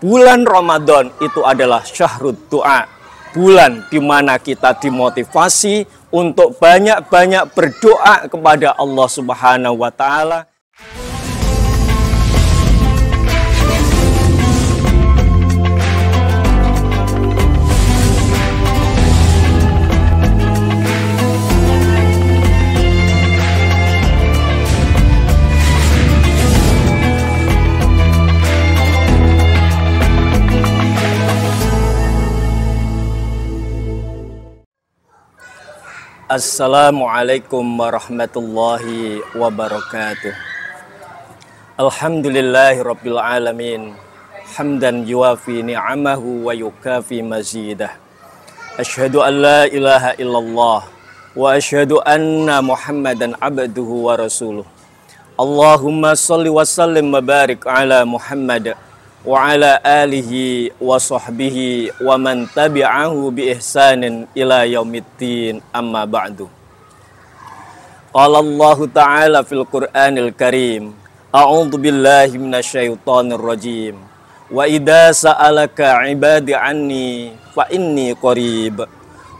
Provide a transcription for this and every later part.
Bulan Ramadan itu adalah syahrud du'a, bulan di mana kita dimotivasi untuk banyak-banyak berdoa kepada Allah Subhanahu wa Ta'ala. Assalamualaikum warahmatullahi wabarakatuh. Alhamdulillahirabbil alamin. Hamdan yuwafi ni'amahu wa yukafi mazidah. Asyhadu an la ilaha illallah wa asyhadu anna Muhammadan abduhu wa rasuluh. Allahumma shalli wa sallim wa barik ala Muhammad wa ala alihi wa sahbihi wa man tabi'ahu bi ihsanin ila yaumiddin, amma ba'du. Qala Allah Ta'ala fil Qur'anil Karim, a'udzu billahi minasyaitonir rajim, wa idza sa'alaka 'ibadi 'anni fa inni qarib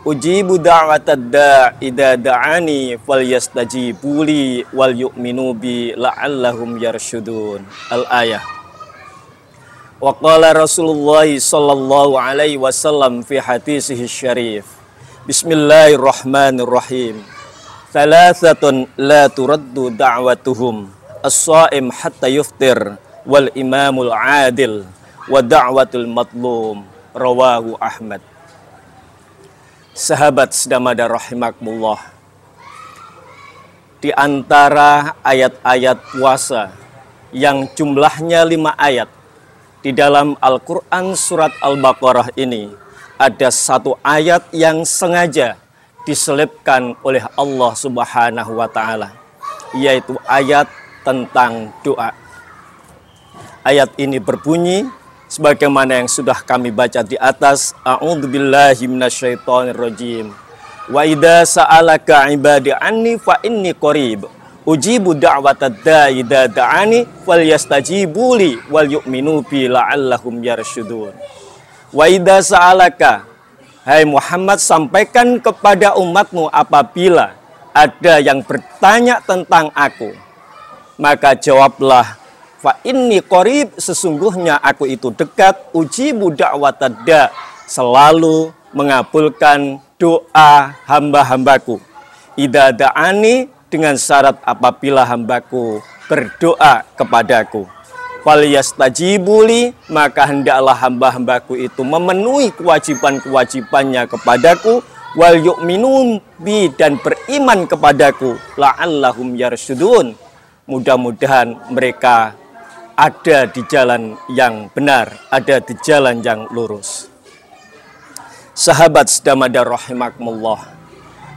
ujibu da'watad da'i idza da'ani falyastajibu li wal yu'minu bi la'allahum yarshudun. Al-ayah. Wa qala Rasulullah sallallahu alaihi wasallam fi hadisihi syarif, bismillahirrahmanirrahim, thalathatun la turaddu da'watuhum as-sha'im hatta yuftir wal imamul adil wa da'watul matlum, rawahu Ahmad. Sahabat sedamada rahimakumullah, di antara ayat-ayat puasa yang jumlahnya 5 ayat di dalam Al-Quran surat Al-Baqarah ini, ada satu ayat yang sengaja diselipkan oleh Allah Subhanahu wa Ta'ala, yaitu ayat tentang doa. Ayat ini berbunyi sebagaimana yang sudah kami baca di atas, a'udzubillahi minasyaitonirrajim, wa idza sa'alaka 'ibadi 'anni fa inni qarib ujibu da'watad da'i idza da'ani falyastajibu li wal yu'minu bi la'allahum yarshudun. Wa idza sa'alaka, hai Muhammad, sampaikan kepada umatmu apabila ada yang bertanya tentang aku, maka jawablah, fa inni qarib, sesungguhnya aku itu dekat, ujibu da'watad da', selalu mengabulkan doa hamba-hambaku, idza da'ani, dengan syarat apabila hambaku berdoa kepadaku, falyastajibuli, maka hendaklah hamba-hambaku itu memenuhi kewajiban-kewajibannya kepadaku, wal yu'minun bi, dan beriman kepadaku, la'allahum yarshudun, mudah-mudahan mereka ada di jalan yang benar, ada di jalan yang lurus. Sahabat sedamada rahimakumullah,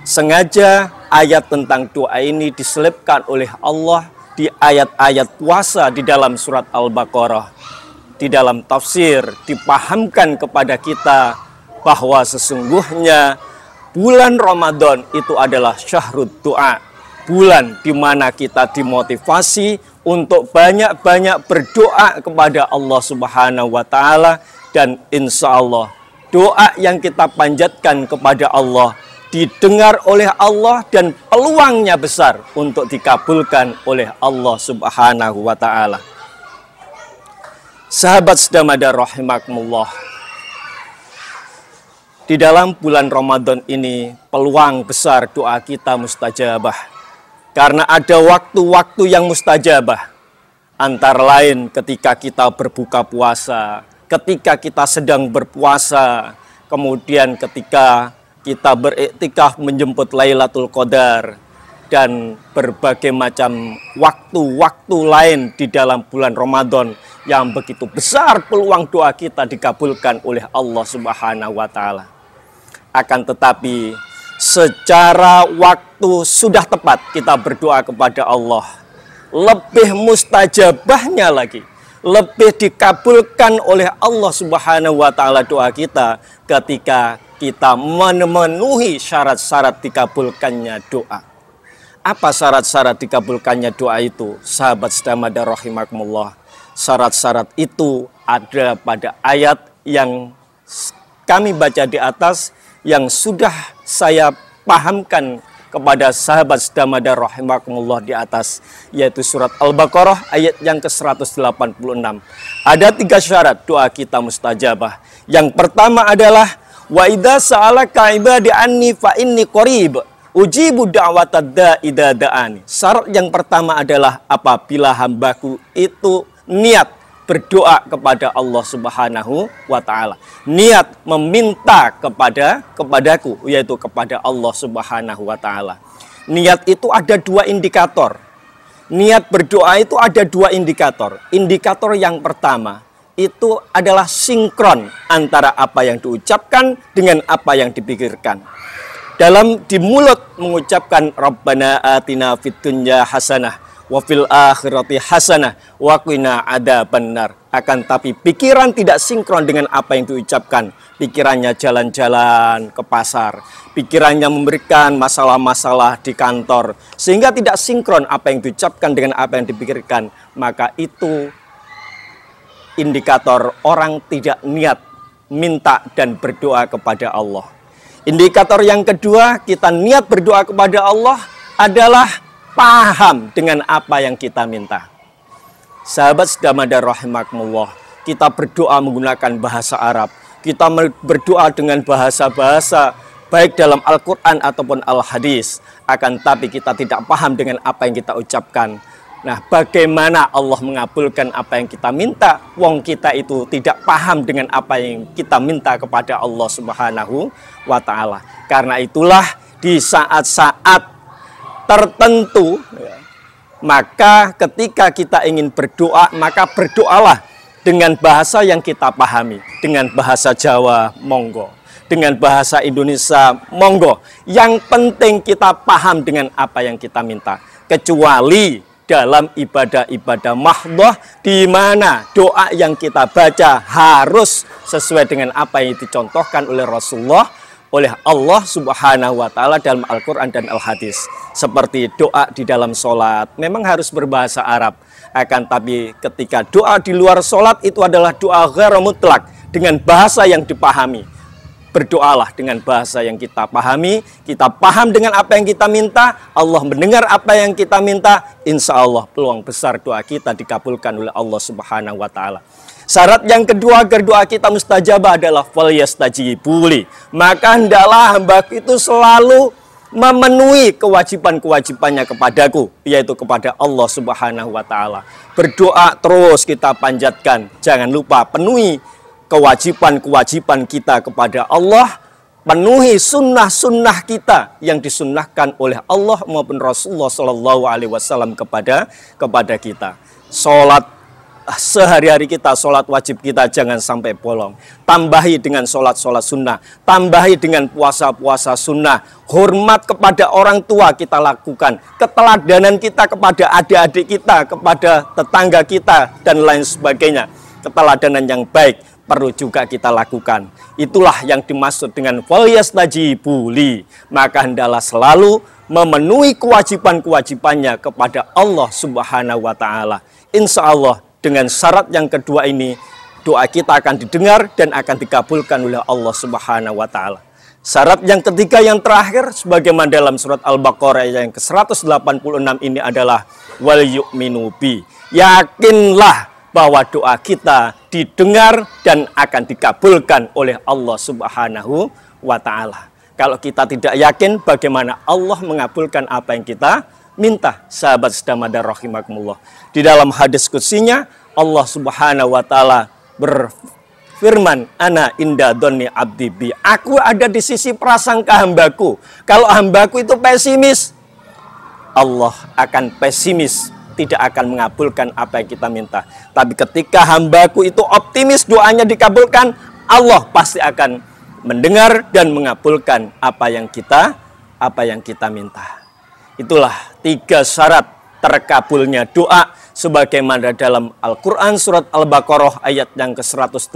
sengaja ayat tentang doa ini diselipkan oleh Allah di ayat-ayat puasa di dalam surat Al-Baqarah. Di dalam tafsir dipahamkan kepada kita bahwa sesungguhnya bulan Ramadan itu adalah syahrud doa, bulan di mana kita dimotivasi untuk banyak-banyak berdoa kepada Allah Subhanahu wa Ta'ala, dan insya Allah doa yang kita panjatkan kepada Allah didengar oleh Allah dan peluangnya besar untuk dikabulkan oleh Allah Subhanahu wa Ta'ala. Sahabat sedamada rahimakumullah, di dalam bulan Ramadan ini peluang besar doa kita mustajabah, karena ada waktu-waktu yang mustajabah, antara lain ketika kita berbuka puasa, ketika kita sedang berpuasa, kemudian ketika kita beriktikaf menjemput Lailatul Qadar, dan berbagai macam waktu-waktu lain di dalam bulan Ramadan yang begitu besar peluang doa kita dikabulkan oleh Allah Subhanahu wa Ta'ala. Akan tetapi secara waktu sudah tepat kita berdoa kepada Allah, lebih mustajabahnya lagi, lebih dikabulkan oleh Allah Subhanahu wa Ta'ala doa kita ketika kita memenuhi syarat-syarat dikabulkannya doa. Apa syarat-syarat dikabulkannya doa itu? Sahabat sedamada rahimakumullah, Syarat-syarat itu ada pada ayat yang kami baca di atas, yang sudah saya pahamkan kepada sahabat sedamada rahimakumullah di atas, yaitu surat Al-Baqarah ayat yang ke-186. Ada 3 syarat doa kita mustajabah. Yang pertama adalah wa idza sa'alaka ibadi anni fa inni qarib ujibu da'watad da'i idza da'ani. Syarat yang pertama adalah apabila hambaku itu niat berdoa kepada Allah Subhanahu wa ta'ala, niat meminta kepadaku, yaitu kepada Allah Subhanahu wa ta'ala. Niat itu ada 2 indikator. Niat berdoa itu ada 2 indikator. Indikator yang pertama itu adalah sinkron antara apa yang diucapkan dengan apa yang dipikirkan. Di mulut mengucapkan Rabbana atina fid dunya hasanah wa fil akhirati hasanah wa qina adzabannar. Akan tapi pikiran tidak sinkron dengan apa yang diucapkan. Pikirannya jalan-jalan ke pasar, pikirannya memberikan masalah-masalah di kantor, sehingga tidak sinkron apa yang diucapkan dengan apa yang dipikirkan. Maka itu indikator orang tidak niat minta dan berdoa kepada Allah. Indikator yang kedua, kita niat berdoa kepada Allah adalah paham dengan apa yang kita minta. Sahabat sedamada rahimakumullah, kita berdoa menggunakan bahasa Arab, kita berdoa dengan bahasa-bahasa baik dalam Al-Quran ataupun Al-Hadis, akan tapi kita tidak paham dengan apa yang kita ucapkan. Nah, bagaimana Allah mengabulkan apa yang kita minta? Wong kita itu tidak paham dengan apa yang kita minta kepada Allah Subhanahu wa ta'ala. Karena itulah di saat-saat tertentu, maka ketika kita ingin berdoa, maka berdoalah dengan bahasa yang kita pahami. Dengan bahasa Jawa, monggo. Dengan bahasa Indonesia, monggo. Yang penting kita paham dengan apa yang kita minta. Kecuali dalam ibadah-ibadah mahdhah, di mana doa yang kita baca harus sesuai dengan apa yang dicontohkan oleh Rasulullah, oleh Allah Subhanahu wa ta'ala dalam Al-Quran dan Al-Hadis. Seperti doa di dalam sholat memang harus berbahasa Arab. Akan tapi ketika doa di luar sholat itu adalah doa ghairu mutlak, dengan bahasa yang dipahami. Berdoalah dengan bahasa yang kita pahami, kita paham dengan apa yang kita minta, Allah mendengar apa yang kita minta, insya Allah peluang besar doa kita dikabulkan oleh Allah Subhanahu wa ta'ala. Syarat yang kedua agar doa kita mustajabah adalah falyastajibu li. Maka hendaklah hamba itu selalu memenuhi kewajiban-kewajibannya kepadaku, yaitu kepada Allah Subhanahu wa ta'ala. Berdoa terus kita panjatkan, jangan lupa penuhi kewajiban-kewajiban kita kepada Allah, penuhi sunnah-sunnah kita yang disunnahkan oleh Allah maupun Rasulullah Shallallahu Alaihi Wasallam kepada kita. Sholat sehari-hari kita, sholat wajib kita jangan sampai bolong. Tambahi dengan sholat-sholat sunnah, tambahi dengan puasa-puasa sunnah. Hormat kepada orang tua kita lakukan, keteladanan kita kepada adik-adik kita, kepada tetangga kita, dan lain sebagainya. Keteladanan yang baik perlu juga kita lakukan. Itulah yang dimaksud dengan falyastajibu li. Maka hendaklah selalu memenuhi kewajiban-kewajibannya kepada Allah Subhanahu wa ta'ala. Insya Allah dengan syarat yang kedua ini, doa kita akan didengar dan akan dikabulkan oleh Allah Subhanahu wa ta'ala. Syarat yang ketiga yang terakhir, sebagaimana dalam surat Al-Baqarah yang ke-186 ini adalah wal yu'minu bi. Yakinlah bahwa doa kita didengar dan akan dikabulkan oleh Allah Subhanahu wa ta'ala. Kalau kita tidak yakin, bagaimana Allah mengabulkan apa yang kita minta? Sahabat sedamada rahimakumullah. Di dalam hadis qudsinya, Allah Subhanahu wa ta'ala berfirman, ana inda dhonni abdi bi. Aku ada di sisi prasangka hambaku. Kalau hambaku itu pesimis, Allah akan pesimis, tidak akan mengabulkan apa yang kita minta. Tapi ketika hambaku itu optimis, doanya dikabulkan, Allah pasti akan mendengar dan mengabulkan apa yang kita minta. Itulah 3 syarat terkabulnya doa sebagaimana dalam Al-Quran surat Al-Baqarah ayat yang ke-186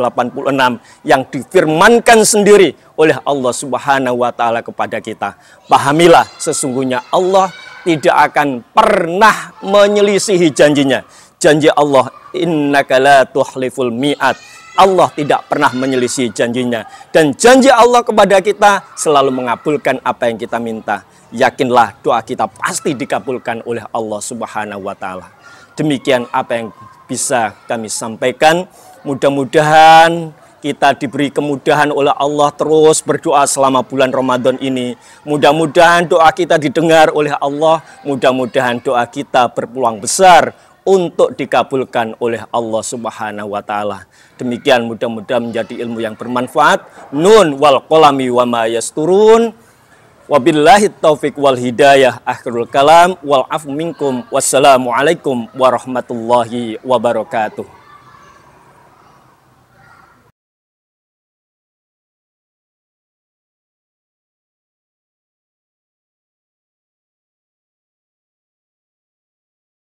yang difirmankan sendiri oleh Allah Subhanahu wa ta'ala kepada kita. Pahamilah, sesungguhnya Allah tidak akan pernah menyelisihi janjinya. janji Allah, innaka la tukhliful mi'ad. Allah tidak pernah menyelisih janjinya. Dan janji Allah kepada kita selalu mengabulkan apa yang kita minta. Yakinlah doa kita pasti dikabulkan oleh Allah Subhanahu wa Ta'ala. Demikian apa yang bisa kami sampaikan. Mudah-mudahan kita diberi kemudahan oleh Allah terus berdoa selama bulan Ramadan ini. Mudah-mudahan doa kita didengar oleh Allah. Mudah-mudahan doa kita berpeluang besar untuk dikabulkan oleh Allah Subhanahu wa Ta'ala. Demikian mudah-mudahan menjadi ilmu yang bermanfaat. Nun wal qalami wa ma yasturun. Wabillahi taufiq wal hidayah. Akhirul kalam wal afu minkum. Wassalamualaikum warahmatullahi wabarakatuh.